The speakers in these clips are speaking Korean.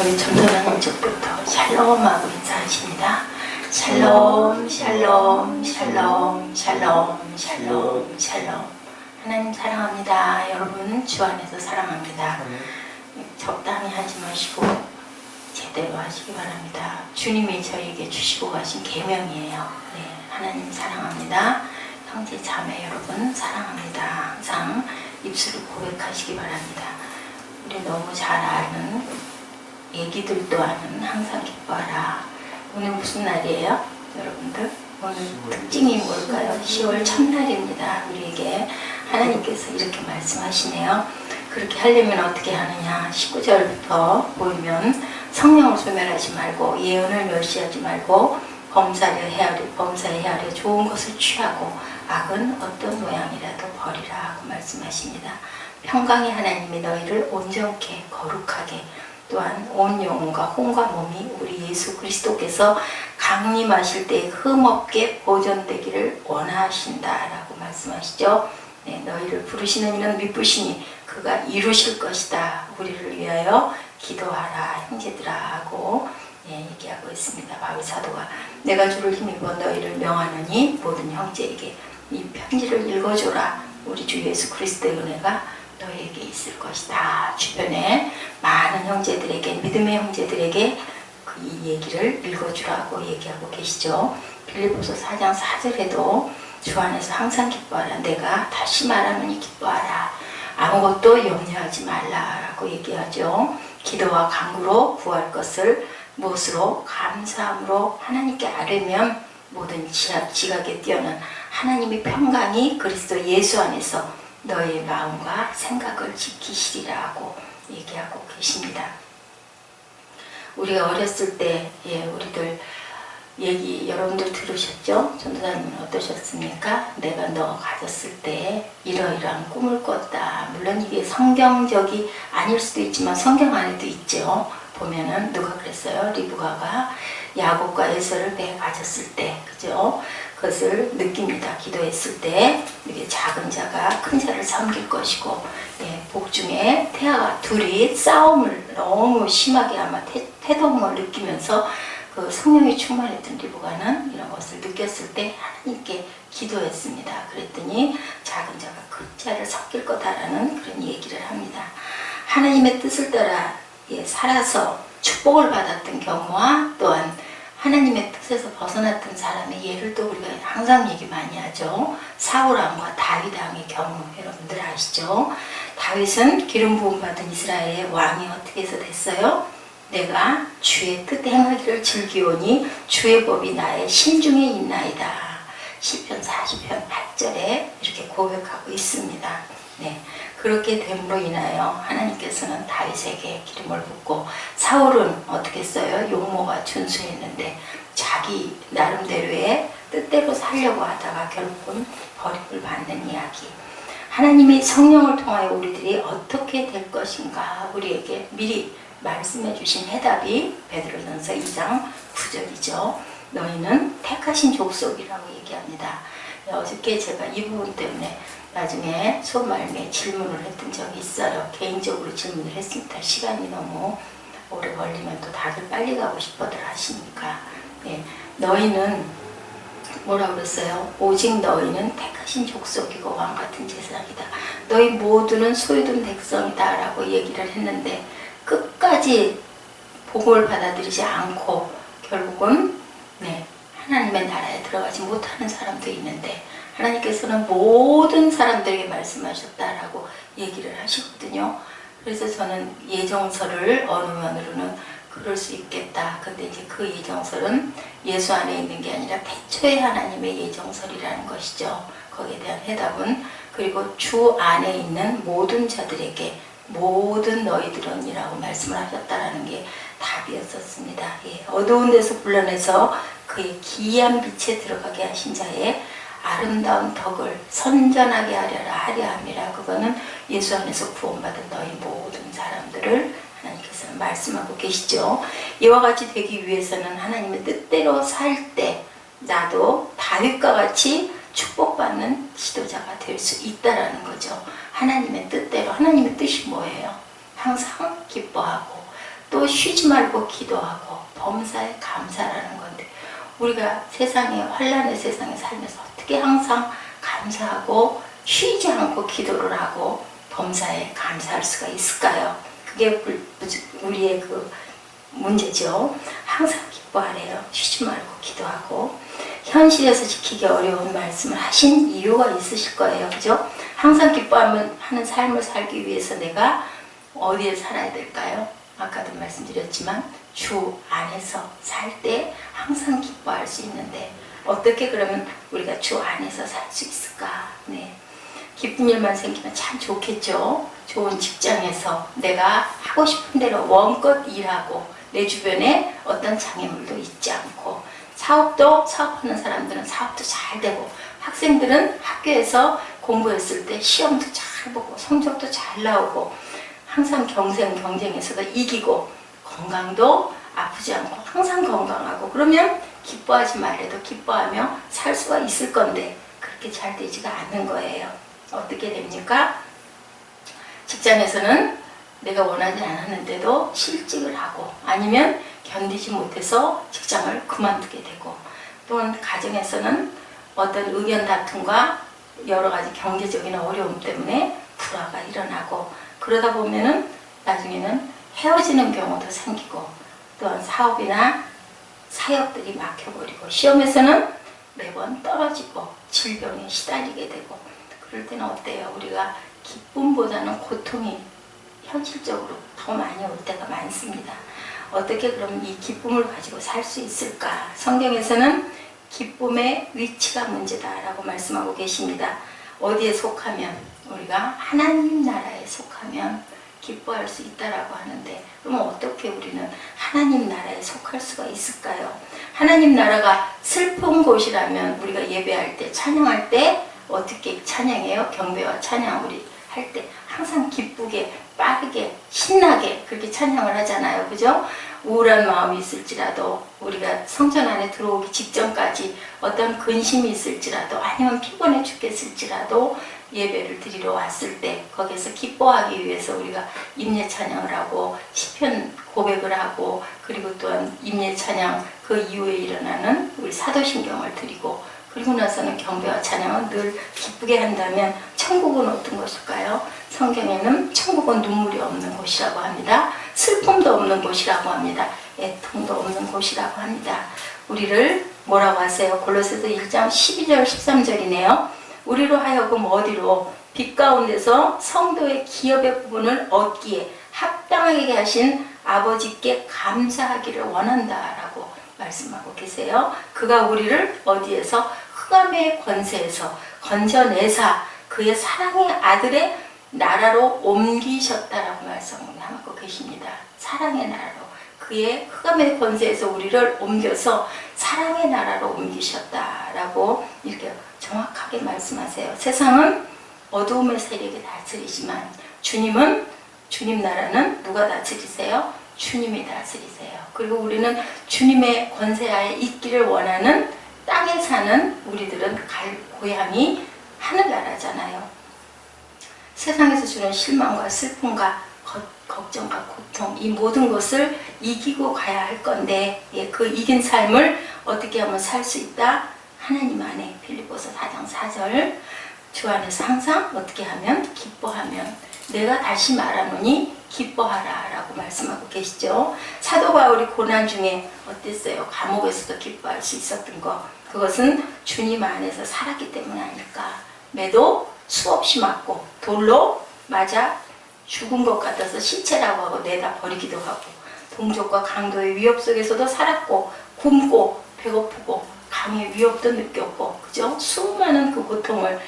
우리 전도사님 쪽부터 샬롬하고 인사하십니다. 샬롬, 샬롬, 샬롬, 샬롬, 샬롬, 샬롬. 하나님 사랑합니다. 여러분 주 안에서 사랑합니다. 적당히 하지 마시고 제대로 하시기 바랍니다. 주님이 저에게 주시고 가신 계명이에요. 네, 하나님 사랑합니다. 형제 자매 여러분 사랑합니다. 항상 입술을 고백하시기 바랍니다. 우리 너무 잘 아는 애기들도 아는 항상 기뻐하라. 오늘 무슨 날이에요? 여러분들 오늘 특징이 뭘까요? 10월 첫날입니다. 우리에게 하나님께서 이렇게 말씀하시네요. 그렇게 하려면 어떻게 하느냐? 19절부터 보이면 성령을 소멸하지 말고 예언을 멸시하지 말고 범사에 헤아려 좋은 것을 취하고 악은 어떤 모양이라도 버리라 하고 말씀하십니다. 평강의 하나님이 너희를 온전케 거룩하게 또한 온 영혼과 혼과 몸이 우리 예수 그리스도께서 강림하실 때 흠없게 보존되기를 원하신다라고 말씀하시죠. 네, 너희를 부르시는 이는 미쁘시니 그가 이루실 것이다. 우리를 위하여 기도하라 형제들아 하고 얘기하고 있습니다. 바울 사도가 내가 주를 힘입어 너희를 명하노니 모든 형제에게 이 편지를 읽어줘라. 우리 주 예수 그리스도의 은혜가 너희에게 있을 것이다. 주변에 많은 형제들에게 믿음의 형제들에게 이 얘기를 읽어주라고 얘기하고 계시죠. 빌립보서 4장 4절에도 주 안에서 항상 기뻐하라. 내가 다시 말하노니 기뻐하라. 아무것도 염려하지 말라라고 얘기하죠. 기도와 간구로 구할 것을 무엇으로? 감사함으로 하나님께 아뢰면 모든 지각에 뛰어난 하나님의 평강이 그리스도 예수 안에서 너의 마음과 생각을 지키시리라고 얘기하고 계십니다. 우리가 어렸을 때 우리들 얘기 여러분들 들으셨죠? 전도사님은 어떠셨습니까? 내가 너 가졌을 때 이러이러한 꿈을 꿨다. 물론 이게 성경적이 아닐 수도 있지만 성경 안에도 있죠. 보면은 누가 그랬어요? 리브가가 야곱과 에서를 배에 가졌을 때, 그죠? 그것을 느낍니다. 기도했을 때 이게 작은 자가 큰 자를 섬길 것이고, 복중에 태아가 둘이 싸움을 너무 심하게 아마 태동을 느끼면서 그 성령이 충만했던 리브가는 이런 것을 느꼈을 때 하나님께 기도했습니다. 그랬더니 작은 자가 큰 자를 섬길 거다라는 그런 얘기를 합니다. 하나님의 뜻을 따라 살아서 축복을 받았던 경우와 또한 하나님의 뜻에서 벗어났던 사람의 예를 또 우리가 항상 얘기 많이 하죠. 사울왕과 다윗왕의 경우 여러분들 아시죠? 다윗은 기름 부음 받은 이스라엘의 왕이 어떻게 해서 됐어요? 내가 주의 뜻 행하기를 즐기오니 주의 법이 나의 심중에 있나이다. 시편 40편 8절에 이렇게 고백하고 있습니다. 네, 그렇게 됨으로 인하여 하나님께서는 다윗에게 기름을 붓고 사울은 어떻게 했어요? 용모가 준수했는데 자기 나름대로의 뜻대로 살려고 하다가 결국은 버림을 받는 이야기. 하나님이 성령을 통하여 우리들이 어떻게 될 것인가 우리에게 미리 말씀해 주신 해답이 베드로전서 2장 9절이죠. 너희는 택하신 족속이라고 얘기합니다. 어저께 제가 이 부분 때문에 나중에 수업 말미에 질문을 했던 적이 있어요. 개인적으로 질문을 했습니다. 시간이 너무 오래 걸리면 또 다들 빨리 가고 싶어들 하시니까. 너희는 뭐라 그랬어요? 오직 너희는 택하신 족속이고 왕같은 제사장이다. 너희 모두는 소유된 백성이다 라고 얘기를 했는데 끝까지 복음을 받아들이지 않고 결국은 하나님의 나라에 들어가지 못하는 사람도 있는데 하나님께서는 모든 사람들에게 말씀하셨다라고 얘기를 하시거든요. 그래서 저는 예정설을 어느 면으로는 그럴 수 있겠다. 근데 이제 그 예정설은 예수 안에 있는 게 아니라 태초의 하나님의 예정설이라는 것이죠. 거기에 대한 해답은 그리고 주 안에 있는 모든 자들에게 모든 너희들은 이라고 말씀을 하셨다라는 게 답이었었습니다. 어두운 데서 불러내서 그의 기이한 빛에 들어가게 하신 자의 아름다운 덕을 선전하게 하려 함이라. 그거는 예수 안에서 구원받은 너희 모든 사람들을 하나님께서는 말씀하고 계시죠. 이와 같이 되기 위해서는 하나님의 뜻대로 살 때 나도 다윗과 같이 축복받는 지도자가 될 수 있다라는 거죠. 하나님의 뜻대로. 하나님의 뜻이 뭐예요? 항상 기뻐하고 또 쉬지 말고 기도하고 범사에 감사라는 건데, 우리가 세상에 환란의 세상에 살면서 어떻게 항상 감사하고 쉬지 않고 기도를 하고 범사에 감사할 수가 있을까요? 그게 우리의 그 문제죠. 항상 기뻐하래요. 쉬지 말고 기도하고. 현실에서 지키기 어려운 말씀을 하신 이유가 있으실 거예요. 그죠? 항상 기뻐하는 삶을 살기 위해서 내가 어디에 살아야 될까요? 아까도 말씀드렸지만 주 안에서 살 때 항상 기뻐할 수 있는데, 어떻게 그러면 우리가 주 안에서 살 수 있을까? 네. 기쁜 일만 생기면 참 좋겠죠. 좋은 직장에서 내가 하고 싶은 대로 원껏 일하고 내 주변에 어떤 장애물도 있지 않고, 사업하는 사람들은 사업도 잘 되고, 학생들은 학교에서 공부했을 때 시험도 잘 보고 성적도 잘 나오고, 항상 경쟁에서도 이기고, 건강도 아프지 않고 항상 건강하고, 그러면 기뻐하지 말래도 기뻐하며 살 수가 있을 건데 그렇게 잘 되지가 않는 거예요. 어떻게 됩니까? 직장에서는 내가 원하지 않았는데도 실직을 하고, 아니면 견디지 못해서 직장을 그만두게 되고, 또는 가정에서는 어떤 의견 다툼과 여러 가지 경제적인 어려움 때문에 불화가 일어나고, 그러다 보면은 나중에는 헤어지는 경우도 생기고, 또한 사업이나 사역들이 막혀버리고, 시험에서는 매번 떨어지고 질병에 시달리게 되고, 그럴 때는 어때요? 우리가 기쁨보다는 고통이 현실적으로 더 많이 올 때가 많습니다. 어떻게 그럼 이 기쁨을 가지고 살 수 있을까? 성경에서는 기쁨의 위치가 문제다라고 말씀하고 계십니다. 어디에 속하면, 우리가 하나님 나라에 속하면 기뻐할 수 있다라고 하는데, 그러면 어떻게 우리는 하나님 나라에 속할 수가 있을까요? 하나님 나라가 슬픈 곳이라면 우리가 예배할 때, 찬양할 때 어떻게 찬양해요? 경배와 찬양 우리 할 때 항상 기쁘게, 빠르게, 신나게 그렇게 찬양을 하잖아요. 그죠? 우울한 마음이 있을지라도, 우리가 성전 안에 들어오기 직전까지 어떤 근심이 있을지라도, 아니면 피곤해 죽겠을지라도 예배를 드리러 왔을 때 거기서 기뻐하기 위해서 우리가 임예 찬양을 하고 시편 고백을 하고, 그리고 또한 임예 찬양 그 이후에 일어나는 우리 사도신경을 드리고, 그리고 나서는 경배와 찬양은 늘 기쁘게 한다면 천국은 어떤 것일까요? 성경에는 천국은 눈물이 없는 곳이라고 합니다. 슬픔도 없는 곳이라고 합니다. 애통도 없는 곳이라고 합니다. 우리를 뭐라고 하세요? 골로새서 1장 12절 13절이네요. 우리로 하여금 어디로? 빛 가운데서 성도의 기업의 부분을 얻기에 합당하게 하신 아버지께 감사하기를 원한다라고 말씀하고 계세요. 그가 우리를 어디에서? 흑암의 권세에서 건져내사 그의 사랑의 아들의 나라로 옮기셨다라고 말씀하고 계십니다. 사랑의 나라로, 그의 흑암의 권세에서 우리를 옮겨서 사랑의 나라로 옮기셨다라고 이렇게 정확하게 말씀하세요. 세상은 어두움의 세력이 다스리지만 주님 나라는 누가 다스리세요? 주님이 다스리세요. 그리고 우리는 주님의 권세하에 있기를 원하는, 땅에 사는 우리들은 갈 고향이 하늘나라잖아요. 세상에서 주는 실망과 슬픔과 걱정과 고통, 이 모든 것을 이기고 가야 할 건데, 그 이긴 삶을 어떻게 하면 살 수 있다? 하나님 안에. 빌립보서 4장 4절, 주 안에서 항상 어떻게 하면? 기뻐하면. 내가 다시 말하노니 기뻐하라 라고 말씀하고 계시죠. 사도 바울이 고난 중에 어땠어요? 감옥에서도 기뻐할 수 있었던 거, 그것은 주님 안에서 살았기 때문 아닐까. 매도 수없이 맞고 돌로 맞아 죽은 것 같아서 시체라고 하고 내다 버리기도 하고, 동족과 강도의 위협 속에서도 살았고, 굶고 배고프고 강의 위협도 느꼈고, 그죠? 수많은 그 고통을,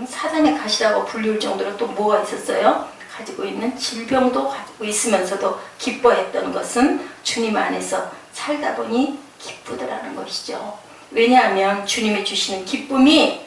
사단의 가시라고 불릴 정도로 또 뭐가 있었어요? 가지고 있는 질병도 가지고 있으면서도 기뻐했던 것은 주님 안에서 살다 보니 기쁘더라는 것이죠. 왜냐하면 주님이 주시는 기쁨이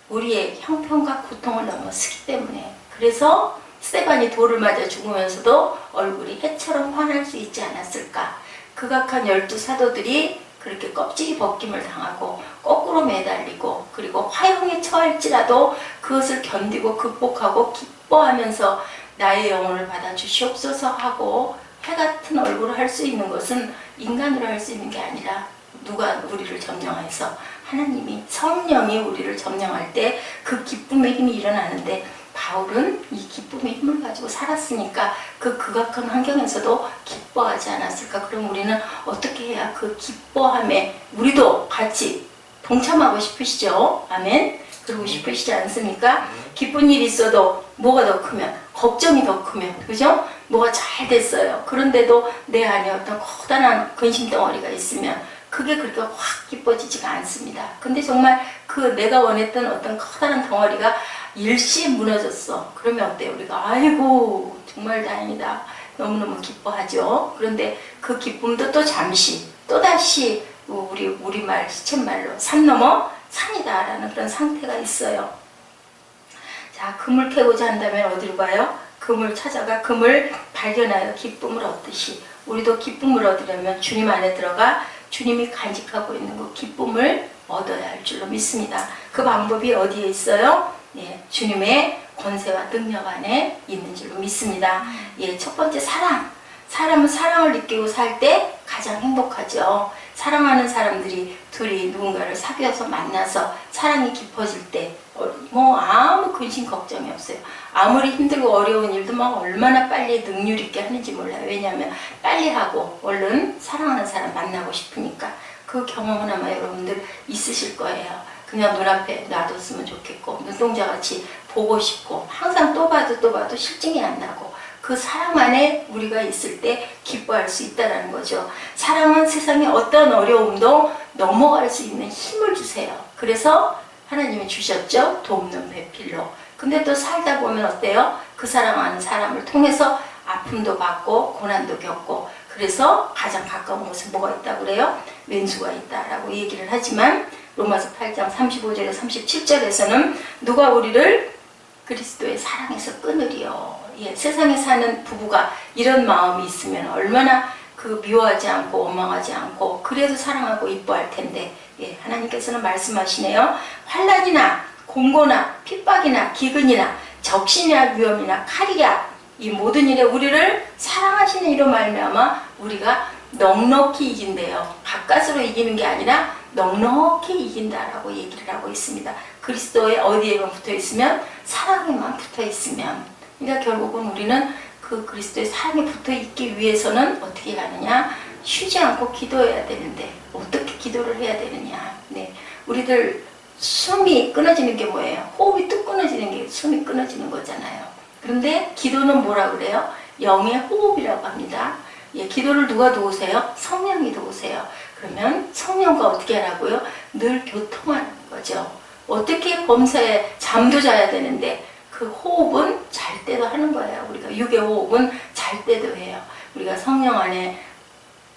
우리의 형편과 고통을 넘어서기 때문에. 그래서 스데반이 돌을 맞아 죽으면서도 얼굴이 해처럼 환할 수 있지 않았을까. 극악한 12사도들이 그렇게 껍질이 벗김을 당하고 거꾸로 매달리고, 그리고 화형에 처할지라도 그것을 견디고 극복하고 기뻐하면서 나의 영혼을 받아 주시옵소서 하고 해 같은 얼굴을 할 수 있는 것은 인간으로 할 수 있는 게 아니라 누가 우리를 점령해서 하나님이 성령이 우리를 점령할 때 그 기쁨의 힘이 일어나는데 바울은 이 기쁨의 힘을 가지고 살았으니까 그 극악한 환경에서도 기뻐하지 않았을까? 그럼 우리는 어떻게 해야 그 기뻐함에 우리도 같이 동참하고 싶으시죠? 아멘? 그러고 싶으시지 않습니까? 기쁜 일이 있어도 뭐가 더 크면, 걱정이 더 크면, 그죠? 뭐가 잘 됐어요. 그런데도 내 안에 어떤 커다란 근심덩어리가 있으면 그게 그렇게 확 기뻐지지가 않습니다. 근데 정말 그 내가 원했던 어떤 커다란 덩어리가 일시에 무너졌어. 그러면 어때요? 우리가 아이고 정말 다행이다. 너무너무 기뻐하죠. 그런데 그 기쁨도 또 잠시 또다시 우리말 시쳇말로 산 넘어 산이다라는 그런 상태가 있어요. 자, 금을 캐고자 한다면 어디로 가요? 금을 찾아가 금을 발견하여 기쁨을 얻듯이 우리도 기쁨을 얻으려면 주님 안에 들어가 주님이 간직하고 있는 그 기쁨을 얻어야 할 줄로 믿습니다. 그 방법이 어디에 있어요? 예, 주님의 권세와 능력 안에 있는 줄로 믿습니다. 예, 첫 번째 사랑. 사람은 사랑을 느끼고 살 때 가장 행복하죠. 사랑하는 사람들이 둘이 누군가를 사귀어서 만나서 사랑이 깊어질 때 뭐 아무 근심 걱정이 없어요. 아무리 힘들고 어려운 일도 막 얼마나 빨리 능률 있게 하는지 몰라요. 왜냐하면 빨리 하고 얼른 사랑하는 사람 만나고 싶으니까. 그 경험은 아마 여러분들 있으실 거예요. 그냥 눈앞에 놔뒀으면 좋겠고 눈동자같이 보고 싶고 항상 또 봐도 실증이 안 나고 그 사랑 안에 우리가 있을 때 기뻐할 수 있다는 거죠. 사랑은 세상의 어떤 어려움도 넘어갈 수 있는 힘을 주세요. 그래서 하나님이 주셨죠. 돕는 배필로. 근데 또 살다 보면 어때요? 그 사랑하는 사람을 통해서 아픔도 받고 고난도 겪고 그래서 가장 가까운 곳에 뭐가 있다고 그래요? 왼수가 있다라고 얘기를 하지만 로마서 8장 35절에 37절에서는 누가 우리를 그리스도의 사랑에서 끊으리요. 예, 세상에 사는 부부가 이런 마음이 있으면 얼마나 그 미워하지 않고 원망하지 않고 그래도 사랑하고 이뻐할 텐데 예, 하나님께서는 말씀하시네요. 환난이나 공고나 핍박이나 기근이나 적신이나 위험이나 칼이야 이 모든 일에 우리를 사랑하시는 이로 말미암아 우리가 넉넉히 이긴대요. 가까스로 이기는 게 아니라 넉넉히 이긴다라고 얘기를 하고 있습니다. 그리스도의 어디에만 붙어 있으면 사랑에만 붙어 있으면 그러니까 결국은 우리는 그 그리스도의 사랑에 붙어 있기 위해서는 어떻게 하느냐? 쉬지 않고 기도해야 되는데 어떻게 기도를 해야 되느냐? 네, 우리들 숨이 끊어지는 게 뭐예요? 호흡이 뚝 끊어지는 게 숨이 끊어지는 거잖아요. 그런데 기도는 뭐라 그래요? 영의 호흡이라고 합니다. 예, 기도를 누가 도우세요? 성령이 도우세요. 그러면 성령과 어떻게 하라고요? 늘 교통하는 거죠. 어떻게 범사에 잠도 자야 되는데 그 호흡은 잘 때도 하는 거예요. 우리가 육의 호흡은 잘 때도 해요. 우리가 성령 안에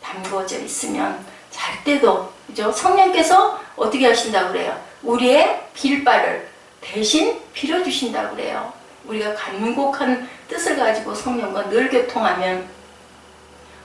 담궈져 있으면 잘 때도 그죠? 성령께서 어떻게 하신다고 그래요? 우리의 빌바를 대신 빌어주신다고 그래요. 우리가 간곡한 뜻을 가지고 성령과 늘 교통하면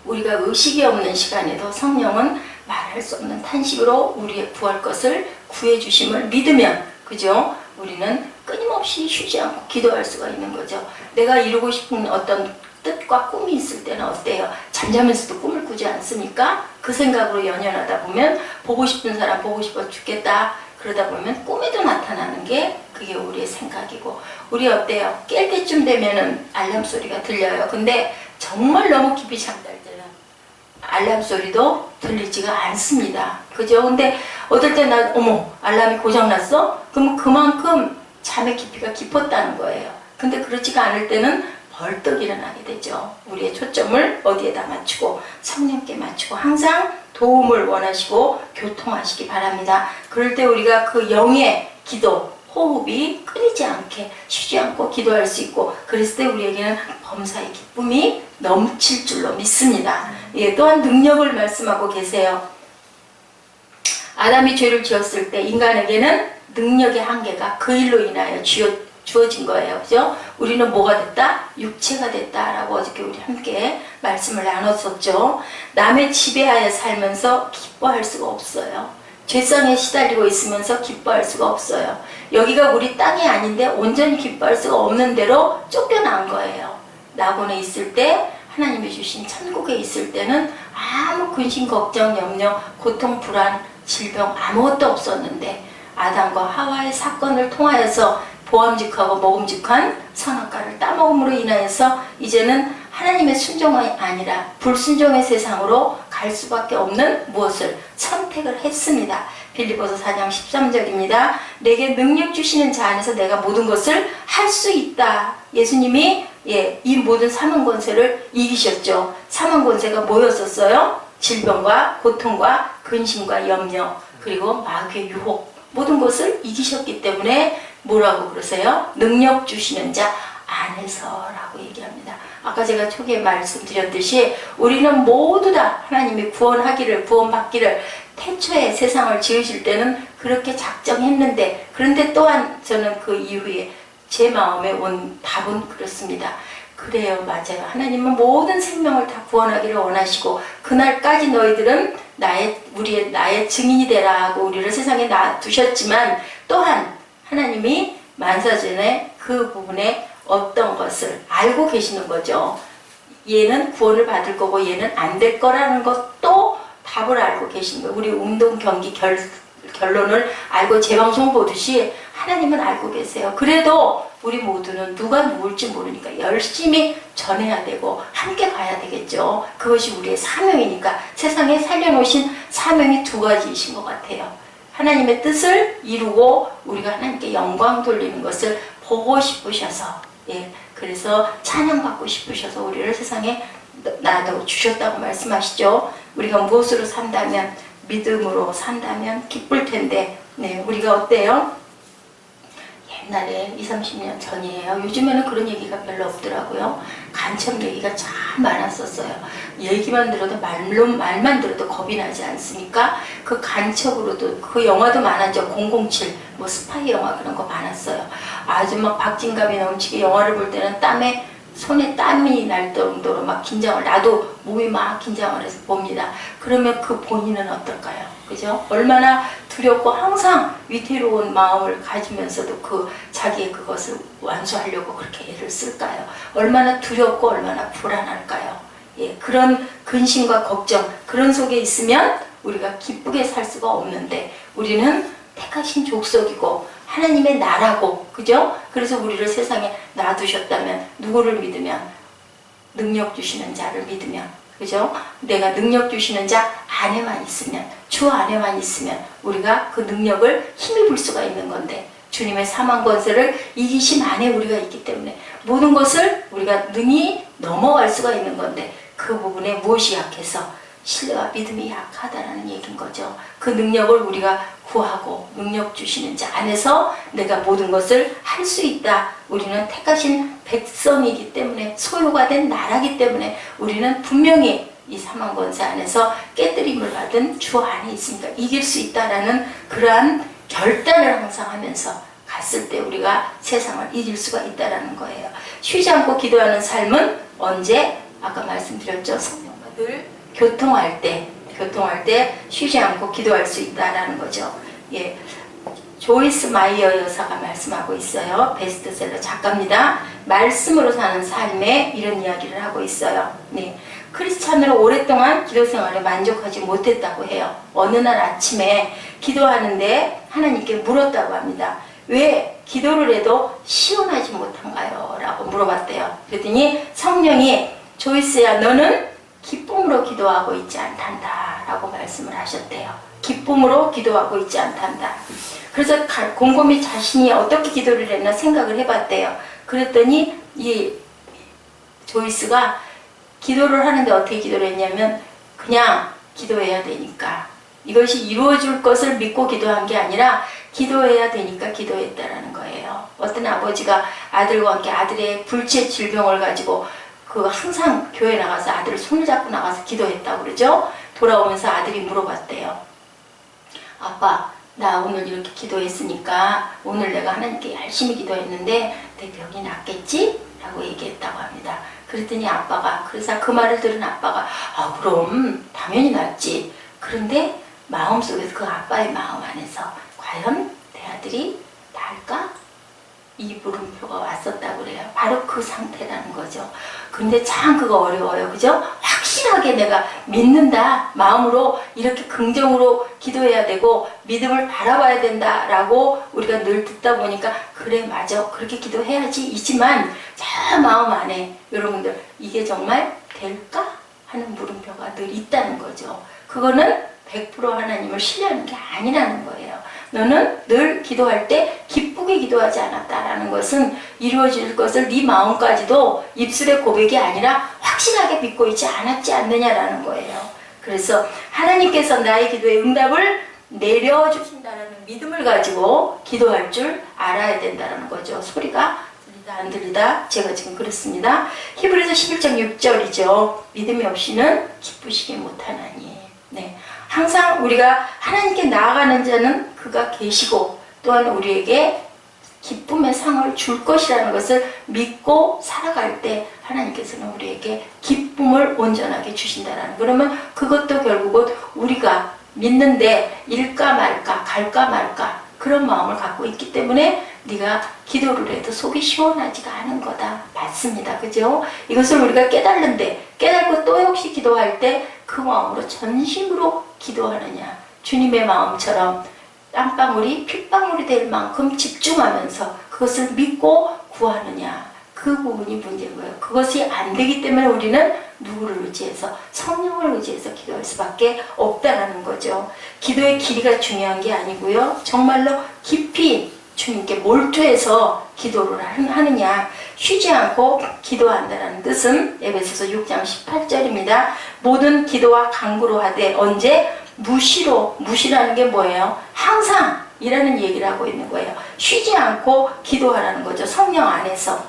우리가 의식이 없는 시간에도 성령은 말할 수 없는 탄식으로 우리의 구할 것을 구해주심을 믿으면 그죠? 우리는 끊임없이 쉬지 않고 기도할 수가 있는 거죠. 내가 이루고 싶은 어떤 뜻과 꿈이 있을 때는 어때요? 잠자면서도 꿈을 꾸지 않습니까? 그 생각으로 연연하다 보면 보고 싶은 사람 보고 싶어 죽겠다. 그러다 보면 꿈에도 나타나는 게 그게 우리의 생각이고 우리 어때요? 깰 때쯤 되면은 알람 소리가 들려요. 근데 정말 너무 깊이 잠들 때는 알람 소리도 들리지가 않습니다. 그죠? 근데 어떨 때 나 어머 알람이 고장났어? 그럼 그만큼 잠의 깊이가 깊었다는 거예요. 근데 그렇지가 않을 때는 벌떡 일어나게 되죠. 우리의 초점을 어디에다 맞추고 성령께 맞추고 항상 도움을 원하시고 교통하시기 바랍니다. 그럴 때 우리가 그 영의 기도, 호흡이 끊이지 않게 쉬지 않고 기도할 수 있고 그랬을 때 우리에게는 범사의 기쁨이 넘칠 줄로 믿습니다. 예, 또한 능력을 말씀하고 계세요. 아담이 죄를 지었을 때 인간에게는 능력의 한계가 그 일로 인하여 주어진 거예요. 그죠? 우리는 뭐가 됐다? 육체가 됐다라고 어저께 우리 함께 말씀을 나눴었죠. 남의 지배하에 살면서 기뻐할 수가 없어요. 죄성에 시달리고 있으면서 기뻐할 수가 없어요. 여기가 우리 땅이 아닌데 온전히 기뻐할 수가 없는 대로 쫓겨난 거예요. 낙원에 있을 때 하나님이 주신 천국에 있을 때는 아무 근심, 걱정, 염려, 고통, 불안, 질병 아무것도 없었는데 아담과 하와의 사건을 통하여서 보암직하고 먹음직한 선악과를 따먹음으로 인하여서 이제는 하나님의 순종이 아니라 불순종의 세상으로 갈 수밖에 없는 무엇을 선택을 했습니다. 빌립보서 4장 13절입니다. 내게 능력 주시는 자 안에서 내가 모든 것을 할 수 있다. 예수님이 이 모든 사망 권세를 이기셨죠. 사망 권세가 뭐였었어요? 질병과 고통과 근심과 염려 그리고 마귀의 유혹 모든 것을 이기셨기 때문에 뭐라고 그러세요? 능력 주시는 자 안에서라고 얘기합니다. 아까 제가 초기에 말씀드렸듯이 우리는 모두 다 하나님이 구원받기를 태초에 세상을 지으실 때는 그렇게 작정했는데 그런데 또한 저는 그 이후에 제 마음에 온 답은 그렇습니다. 그래요, 맞아요. 하나님은 모든 생명을 다 구원하기를 원하시고 그날까지 너희들은 나의 증인이 되라 하고 우리를 세상에 놔두셨지만 또한 하나님이 만사전에 그 부분에 어떤 것을 알고 계시는 거죠. 얘는 구원을 받을 거고 얘는 안 될 거라는 것도 답을 알고 계신 거예요. 우리 운동 경기 결론을 알고 재방송 보듯이 하나님은 알고 계세요. 그래도 우리 모두는 누가 누굴지 모르니까 열심히 전해야 되고 함께 가야 되겠죠. 그것이 우리의 사명이니까 세상에 살려놓으신 사명이 두 가지이신 것 같아요. 하나님의 뜻을 이루고 우리가 하나님께 영광 돌리는 것을 보고 싶으셔서 그래서 찬양받고 싶으셔서 우리를 세상에 놔둬 주셨다고 말씀하시죠. 우리가 무엇으로 산다면 믿음으로 산다면 기쁠 텐데 우리가 어때요? 옛날에 20, 30년 전이에요. 요즘에는 그런 얘기가 별로 없더라고요. 간첩 얘기가 참 많았었어요. 얘기만 들어도 말만 들어도 겁이 나지 않습니까? 그 간첩으로도 그 영화도 많았죠. 007 뭐 스파이 영화 그런 거 많았어요. 아주 막 박진감이 넘치게 영화를 볼 때는 손에 땀이 날 정도로 막 긴장을 나도 몸이 막 긴장을 해서 봅니다. 그러면 그 본인은 어떨까요? 그죠? 얼마나 두렵고 항상 위태로운 마음을 가지면서도 자기의 그것을 완수하려고 그렇게 애를 쓸까요? 얼마나 두렵고 얼마나 불안할까요? 그런 근심과 걱정 그런 속에 있으면 우리가 기쁘게 살 수가 없는데 우리는 택하신 족속이고 하나님의 나라고 그죠? 그래서 우리를 세상에 놔두셨다면 누구를 믿으면 능력 주시는 자를 믿으면 그죠? 내가 능력 주시는 자 안에만 있으면 주 안에만 있으면 우리가 그 능력을 힘입을 수가 있는 건데 주님의 사망 권세를 이기심 안에 우리가 있기 때문에 모든 것을 우리가 능히 넘어갈 수가 있는 건데 그 부분에 무엇이 약해서 신뢰와 믿음이 약하다는 얘기인 거죠. 그 능력을 우리가 구하고 능력 주시는 자 안에서 내가 모든 것을 할 수 있다. 우리는 택하신 백성이기 때문에 소유가 된 나라기 때문에 우리는 분명히 이 사망 권세 안에서 깨뜨림을 받은 주 안에 있으니까 이길 수 있다라는 그러한 결단을 항상 하면서 갔을 때 우리가 세상을 이길 수가 있다라는 거예요. 쉬지 않고 기도하는 삶은 언제? 아까 말씀드렸죠. 성령받을 교통할 때 쉬지 않고 기도할 수 있다라는 거죠. 조이스 마이어 여사가 말씀하고 있어요. 베스트셀러 작가입니다. 말씀으로 사는 삶에 이런 이야기를 하고 있어요. 크리스찬으로 오랫동안 기도 생활에 만족하지 못했다고 해요. 어느 날 아침에 기도하는데 하나님께 물었다고 합니다. 왜 기도를 해도 시원하지 못한가요? 라고 물어봤대요. 그랬더니 성령이 조이스야 너는 기쁨으로 기도하고 있지 않단다 라고 말씀을 하셨대요. 기쁨으로 기도하고 있지 않단다. 그래서 곰곰이 자신이 어떻게 기도를 했나 생각을 해봤대요. 그랬더니 이 조이스가 기도를 하는데 어떻게 기도를 했냐면 그냥 기도해야 되니까 이것이 이루어질 것을 믿고 기도한 게 아니라 기도해야 되니까 기도했다라는 거예요. 어떤 아버지가 아들과 함께 아들의 불치의 질병을 가지고 항상 교회 나가서 아들을 손을 잡고 나가서 기도했다고 그러죠. 돌아오면서 아들이 물어봤대요. 아빠, 나 오늘 이렇게 기도했으니까 오늘 내가 하나님께 열심히 기도했는데 내 병이 낫겠지? 라고 얘기했다고 합니다. 그랬더니 아빠가 그래서 그 말을 들은 아빠가 그럼 당연히 낫지. 그런데 마음속에서 그 아빠의 마음 안에서 과연 내 아들이 나을까? 이 물음표가 왔었다고 그래요. 바로 그 상태라는 거죠. 근데 참 그거 어려워요. 그죠? 확실하게 내가 믿는다. 마음으로 이렇게 긍정으로 기도해야 되고 믿음을 바라봐야 된다라고 우리가 늘 듣다 보니까 그래 맞아. 그렇게 기도해야지. 이지만 저 마음 안에 여러분들 이게 정말 될까? 하는 물음표가 늘 있다는 거죠. 그거는 100% 하나님을 신뢰하는 게 아니라는 거예요. 너는 늘 기도할 때 기쁘게 기도하지 않았다라는 것은 이루어질 것을 네 마음까지도 입술의 고백이 아니라 확실하게 믿고 있지 않았지 않느냐라는 거예요. 그래서 하나님께서 나의 기도에 응답을 내려주신다는 믿음을 가지고 기도할 줄 알아야 된다는 거죠. 소리가 들리다 안 들리다 제가 지금 그렇습니다. 히브리서 11장 6절이죠. 믿음이 없이는 기쁘시게 못하나니. 네. 항상 우리가 하나님께 나아가는 자는 그가 계시고 또한 우리에게 기쁨의 상을 줄 것이라는 것을 믿고 살아갈 때 하나님께서는 우리에게 기쁨을 온전하게 주신다라는. 그러면 그것도 결국은 우리가 믿는데 일까 말까 갈까 말까 그런 마음을 갖고 있기 때문에 네가 기도를 해도 속이 시원하지가 않은 거다. 맞습니다. 그죠? 이것을 우리가 깨달는데 깨달고 또 역시 기도할 때 그 마음으로 전심으로 기도하느냐. 주님의 마음처럼 땀방울이 핏방울이 될 만큼 집중하면서 그것을 믿고 구하느냐. 그 부분이 문제인 거예요. 그것이 안 되기 때문에 우리는 누구를 의지해서 성령을 의지해서 기도할 수밖에 없다라는 거죠. 기도의 길이가 중요한 게 아니고요. 정말로 깊이 주님께 몰두해서 기도를 하느냐. 쉬지 않고 기도한다는 뜻은 에베소서 6장 18절입니다. 모든 기도와 간구로 하되 언제? 무시로. 무시라는 게 뭐예요? 항상 이라는 얘기를 하고 있는 거예요. 쉬지 않고 기도하라는 거죠. 성령 안에서.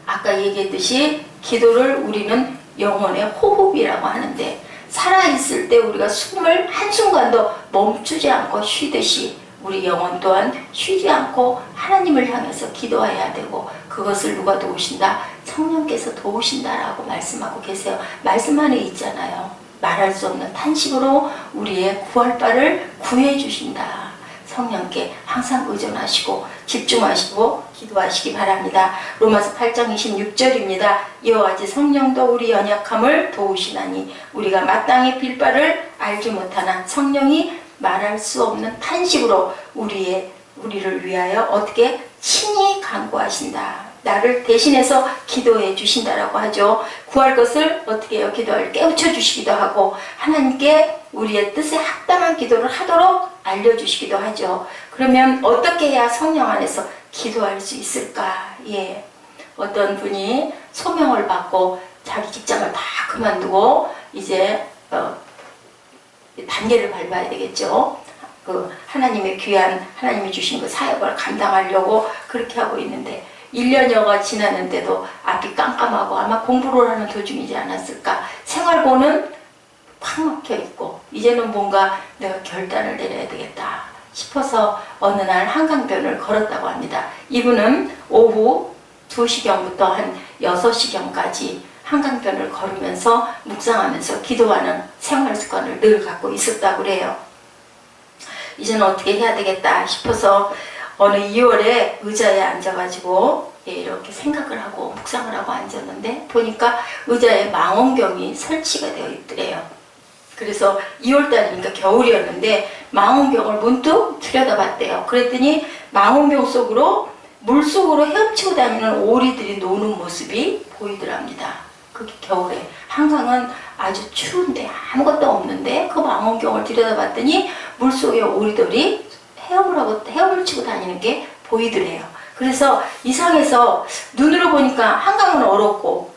아까 얘기했듯이 기도를 우리는 영혼의 호흡이라고 하는데 살아있을 때 우리가 숨을 한순간도 멈추지 않고 쉬듯이 우리 영혼 또한 쉬지 않고 하나님을 향해서 기도해야 되고 그것을 누가 도우신다? 성령께서 도우신다라고 말씀하고 계세요. 말씀 안에 있잖아요. 말할 수 없는 탄식으로 우리의 구할 바를 구해 주신다. 성령께 항상 의존하시고 집중하시고 기도하시기 바랍니다. 로마서 8장 26절입니다. 이와 같이 성령도 우리 연약함을 도우시나니 우리가 마땅히 빌 바를 알지 못하나 성령이 말할 수 없는 탄식으로 우리를 위하여 어떻게 친히 간구하신다. 나를 대신해서 기도해 주신다라고 하죠. 구할 것을 어떻게 해요? 기도를 깨우쳐 주시기도 하고 하나님께 우리의 뜻에 합당한 기도를 하도록 알려주시기도 하죠. 그러면 어떻게 해야 성령 안에서 기도할 수 있을까? 예. 어떤 분이 소명을 받고 자기 직장을 다 그만두고 이제 단계를 밟아야 되겠죠. 그 하나님의 귀한 하나님이 주신 그 사역을 감당하려고 그렇게 하고 있는데 1년여가 지났는데도 앞이 깜깜하고 아마 공부를 하는 도중이지 않았을까. 생활고는 꽉 막혀 있고 이제는 뭔가 내가 결단을 내려야 되겠다 싶어서 어느 날 한강변을 걸었다고 합니다. 이분은 오후 2시경부터 한 6시경까지 한강변을 걸으면서 묵상하면서 기도하는 생활 습관을 늘 갖고 있었다고 그래요. 이제는 어떻게 해야 되겠다 싶어서 어느 2월에 의자에 앉아가지고 이렇게 생각을 하고 묵상을 하고 앉았는데 보니까 의자에 망원경이 설치가 되어 있더래요. 그래서 2월달이니까 겨울이었는데 망원경을 문득 들여다봤대요. 그랬더니 망원경 속으로 물속으로 헤엄치고 다니는 오리들이 노는 모습이 보이더랍니다. 그게 겨울에. 한강은 아주 추운데 아무것도 없는데 그 망원경을 들여다봤더니 물속에 오리들이 헤엄을 치고 다니는 게 보이더래요. 그래서 이상해서 눈으로 보니까 한강은 얼었고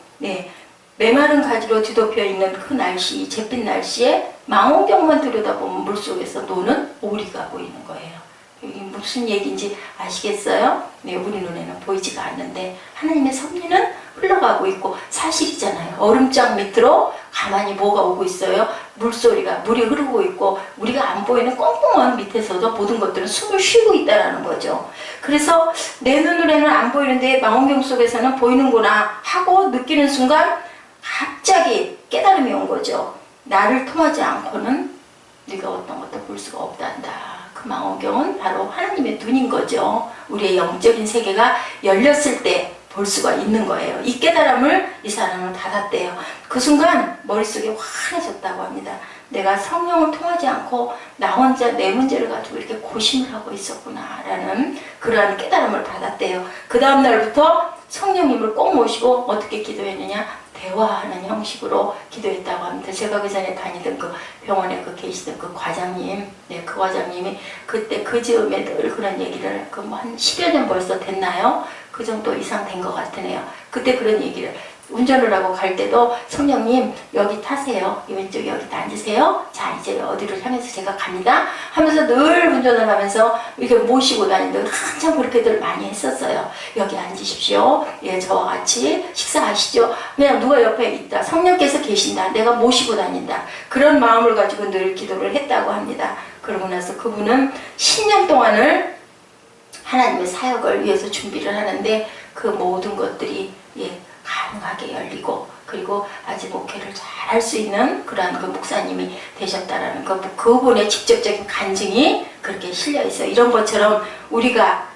메마른 가지로 뒤덮여 있는 그 날씨, 잿빛 날씨에 망원경만 들여다보면 물속에서 노는 오리가 보이는 거예요. 이게 무슨 얘기인지 아시겠어요? 네, 우리 눈에는 보이지가 않는데 하나님의 섭리는 흘러가고 있고 사실이잖아요. 얼음장 밑으로 가만히 뭐가 오고 있어요? 물소리가, 물이 흐르고 있고 우리가 안 보이는 꽁꽁한 밑에서도 모든 것들은 숨을 쉬고 있다는 거죠. 그래서 내 눈으로는 안 보이는데 망원경 속에서는 보이는구나 하고 느끼는 순간 갑자기 깨달음이 온 거죠. 나를 통하지 않고는 네가 어떤 것도 볼 수가 없단다. 그 망원경은 바로 하나님의 눈인 거죠. 우리의 영적인 세계가 열렸을 때 볼 수가 있는 거예요. 이 깨달음을 이 사람은 받았대요. 그 순간 머릿속에 환해졌다고 합니다. 내가 성령을 통하지 않고 나 혼자 내 문제를 가지고 이렇게 고심을 하고 있었구나 라는 그러한 깨달음을 받았대요. 그 다음 날부터 성령님을 꼭 모시고 어떻게 기도했느냐, 대화하는 형식으로 기도했다고 합니다. 제가 그 전에 다니던 그 병원에 그 계시던 그 과장님, 그 과장님이 그때 그 즈음에 늘 그런 얘기를 한 10여 년 벌써 됐나요? 그 정도 이상 된 것 같으네요. 그때 그런 얘기를 운전을 하고 갈 때도 성령님 여기 타세요. 왼쪽 여기다 앉으세요. 자 이제 어디를 향해서 제가 갑니다. 하면서 늘 운전을 하면서 이렇게 모시고 다니는데 한참 그렇게들 많이 했었어요. 여기 앉으십시오. 예, 저와 같이 식사하시죠. 그냥 누가 옆에 있다. 성령께서 계신다. 내가 모시고 다닌다. 그런 마음을 가지고 늘 기도를 했다고 합니다. 그러고 나서 그분은 10년 동안을 하나님의 사역을 위해서 준비를 하는데 그 모든 것들이 가능하게 열리고 그리고 아직 목회를 잘 할 수 있는 그러한 그 목사님이 되셨다라는 그분의 직접적인 간증이 그렇게 실려 있어요. 이런 것처럼 우리가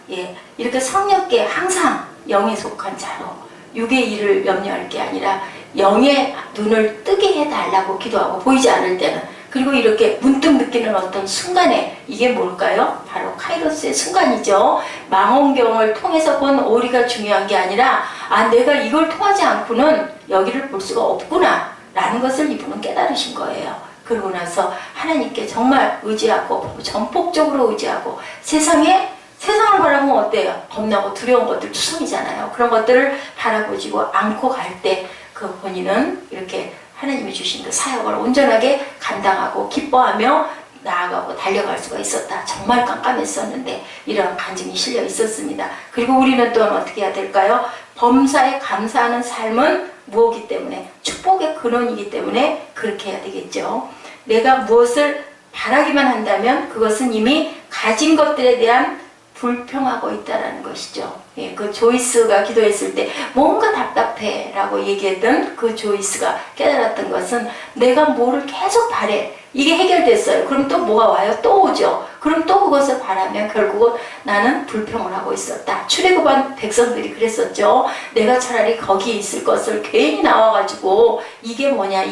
이렇게 성령께 항상 영에 속한 자로 육의 일을 염려할 게 아니라 영의 눈을 뜨게 해달라고 기도하고 보이지 않을 때는 그리고 이렇게 문득 느끼는 어떤 순간에 이게 뭘까요? 바로 카이로스의 순간이죠. 망원경을 통해서 본 오리가 중요한 게 아니라 내가 이걸 통하지 않고는 여기를 볼 수가 없구나 라는 것을 이분은 깨달으신 거예요. 그러고 나서 하나님께 정말 의지하고 전폭적으로 의지하고 세상을 바라보면 어때요? 겁나고 두려운 것들 투성이잖아요. 그런 것들을 바라보지고 않고 갈 때 그 본인은 이렇게 하나님이 주신 그 사역을 온전하게 감당하고 기뻐하며 나아가고 달려갈 수가 있었다. 정말 깜깜했었는데 이런 간증이 실려 있었습니다. 그리고 우리는 또한 어떻게 해야 될까요? 범사에 감사하는 삶은 무엇이기 때문에 축복의 근원이기 때문에 그렇게 해야 되겠죠. 내가 무엇을 바라기만 한다면 그것은 이미 가진 것들에 대한 불평하고 있다라는 것이죠. 그 조이스가 기도했을 때 뭔가 답답해 라고 얘기했던 그 조이스가 깨달았던 것은 내가 뭐를 계속 바래. 이게 해결됐어요. 그럼 또 뭐가 와요? 또 오죠. 그럼 또 그것을 바라면 결국은 나는 불평을 하고 있었다. 출애굽한 백성들이 그랬었죠. 내가 차라리 거기에 있을 것을 괜히 나와가지고 이게 뭐냐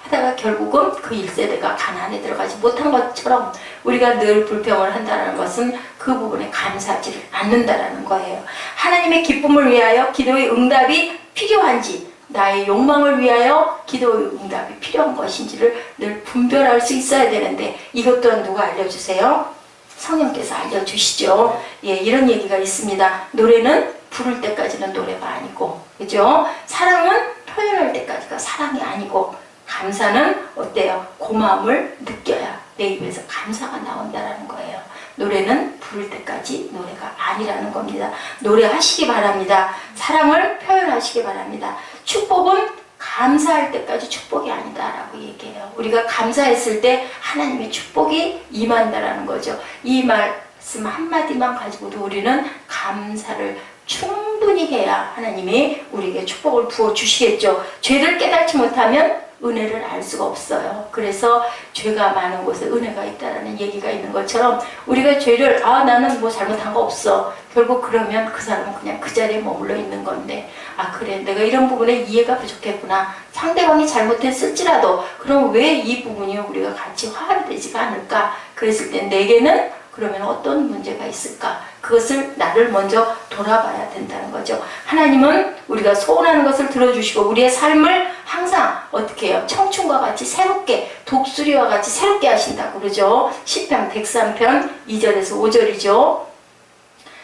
하다가 결국은 그 1세대가 가나안에 들어가지 못한 것처럼 우리가 늘 불평을 한다는 것은 그 부분에 감사하지 않는다라는 거예요. 하나님의 기쁨을 위하여 기도의 응답이 필요한지 나의 욕망을 위하여 기도의 응답이 필요한 것인지를 늘 분별할 수 있어야 되는데 이것 또한 누가 알려주세요? 성령께서 알려주시죠. 이런 얘기가 있습니다. 노래는 부를 때까지는 노래가 아니고, 그죠? 사랑은 표현할 때까지가 사랑이 아니고, 감사는 어때요? 고마움을 느껴야 내 입에서 감사가 나온다라는 거예요. 노래는 부를 때까지 노래가 아니라는 겁니다. 노래하시기 바랍니다. 사랑을 표현하시기 바랍니다. 축복은 감사할 때까지 축복이 아니다라고 얘기해요. 우리가 감사했을 때 하나님의 축복이 임한다라는 거죠. 이 말씀 한마디만 가지고도 우리는 감사를 충분히 해야 하나님이 우리에게 축복을 부어주시겠죠. 죄를 깨닫지 못하면 은혜를 알 수가 없어요. 그래서 죄가 많은 곳에 은혜가 있다라는 얘기가 있는 것처럼 우리가 죄를 나는 뭐 잘못한 거 없어. 결국 그러면 그 사람은 그냥 그 자리에 머물러 있는 건데 그래 내가 이런 부분에 이해가 부족했구나. 상대방이 잘못했을지라도 그럼 왜 이 부분이 우리가 같이 화합이 되지가 않을까? 그랬을 때 내게는 그러면 어떤 문제가 있을까? 그것을 나를 먼저 돌아봐야 된다는 거죠. 하나님은 우리가 소원하는 것을 들어주시고 우리의 삶을 항상 어떻게 해요? 청춘과 같이 새롭게 독수리와 같이 새롭게 하신다고 그러죠. 시편 103편 2절에서 5절이죠.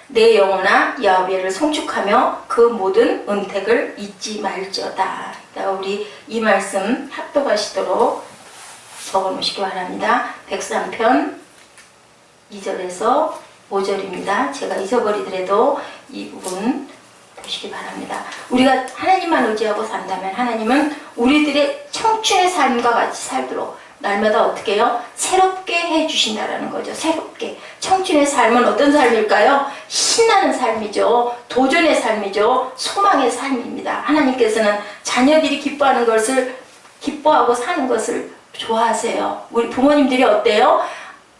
내 영혼아 여호와를 송축하며 그 모든 은택을 잊지 말지어다. 우리 이 말씀 합독하시도록 적어놓으시기 바랍니다. 103편 2절에서 5절입니다. 제가 잊어버리더라도 이 부분 보시기 바랍니다. 우리가 하나님만 의지하고 산다면 하나님은 우리들의 청춘의 삶과 같이 살도록 날마다 어떻게 해요? 새롭게 해주신다라는 거죠. 새롭게. 청춘의 삶은 어떤 삶일까요? 신나는 삶이죠. 도전의 삶이죠. 소망의 삶입니다. 하나님께서는 자녀들이 기뻐하는 것을 기뻐하고 사는 것을 좋아하세요. 우리 부모님들이 어때요?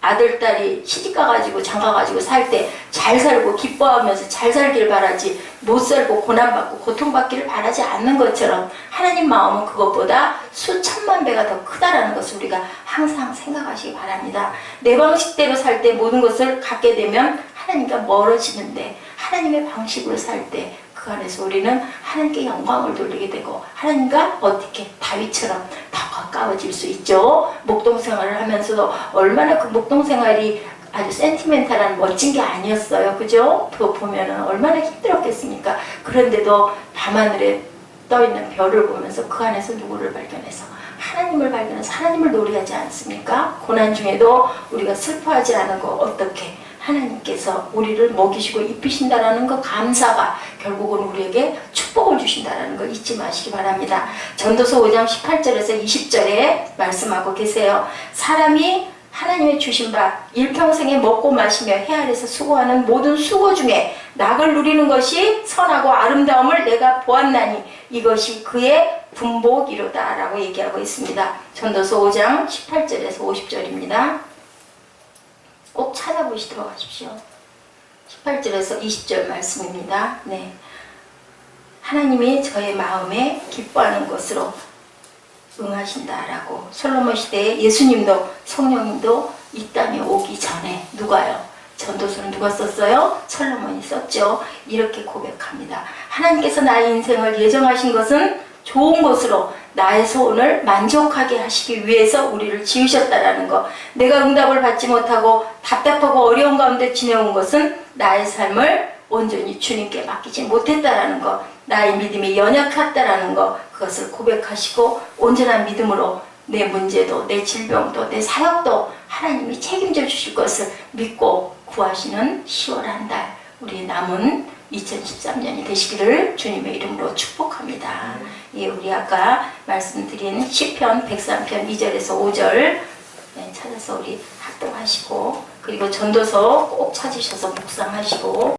아들, 딸이 시집가가지고 장가가지고 살 때 잘 살고 기뻐하면서 잘 살길 바라지 못 살고 고난받고 고통받기를 바라지 않는 것처럼 하나님 마음은 그것보다 수천만 배가 더 크다라는 것을 우리가 항상 생각하시기 바랍니다. 내 방식대로 살 때 모든 것을 갖게 되면 하나님과 멀어지는데 하나님의 방식으로 살 때 그 안에서 우리는 하나님께 영광을 돌리게 되고 하나님과 어떻게 다윗처럼 더 가까워질 수 있죠. 목동 생활을 하면서도 얼마나 그 목동 생활이 아주 센티멘탈한 멋진 게 아니었어요. 그죠? 그거 보면은 얼마나 힘들었겠습니까? 그런데도 밤하늘에 떠있는 별을 보면서 그 안에서 누구를 발견해서 하나님을 발견해서 하나님을 노래하지 않습니까? 고난 중에도 우리가 슬퍼하지 않고 어떻게 하나님께서 우리를 먹이시고 입히신다라는 그 감사가 결국은 우리에게 축복을 주신다라는 거 잊지 마시기 바랍니다. 전도서 5장 18절에서 20절에 말씀하고 계세요. 사람이 하나님의 주신 바 일평생에 먹고 마시며 해 아래서 수고하는 모든 수고 중에 낙을 누리는 것이 선하고 아름다움을 내가 보았나니 이것이 그의 분복이로다 라고 얘기하고 있습니다. 전도서 5장 18절에서 50절입니다. 꼭 찾아보시도록 하십시오. 18절에서 20절 말씀입니다. 네. 하나님이 저의 마음에 기뻐하는 것으로 응하신다라고. 솔로몬 시대에 예수님도 성령님도 이 땅에 오기 전에 누가요? 전도서는 누가 썼어요? 솔로몬이 썼죠. 이렇게 고백합니다. 하나님께서 나의 인생을 예정하신 것은 좋은 것으로 나의 소원을 만족하게 하시기 위해서 우리를 지으셨다라는 것. 내가 응답을 받지 못하고 답답하고 어려운 가운데 지내온 것은 나의 삶을 온전히 주님께 맡기지 못했다라는 것. 나의 믿음이 연약했다라는 것. 그것을 고백하시고 온전한 믿음으로 내 문제도 내 질병도 내 사역도 하나님이 책임져 주실 것을 믿고 구하시는 10월 한 달 우리 남은 2013년이 되시기를 주님의 이름으로 축복합니다. 예, 우리 아까 말씀드린 시편 103편 2절에서 5절 찾아서 우리 합독하시고 그리고 전도서 꼭 찾으셔서 묵상하시고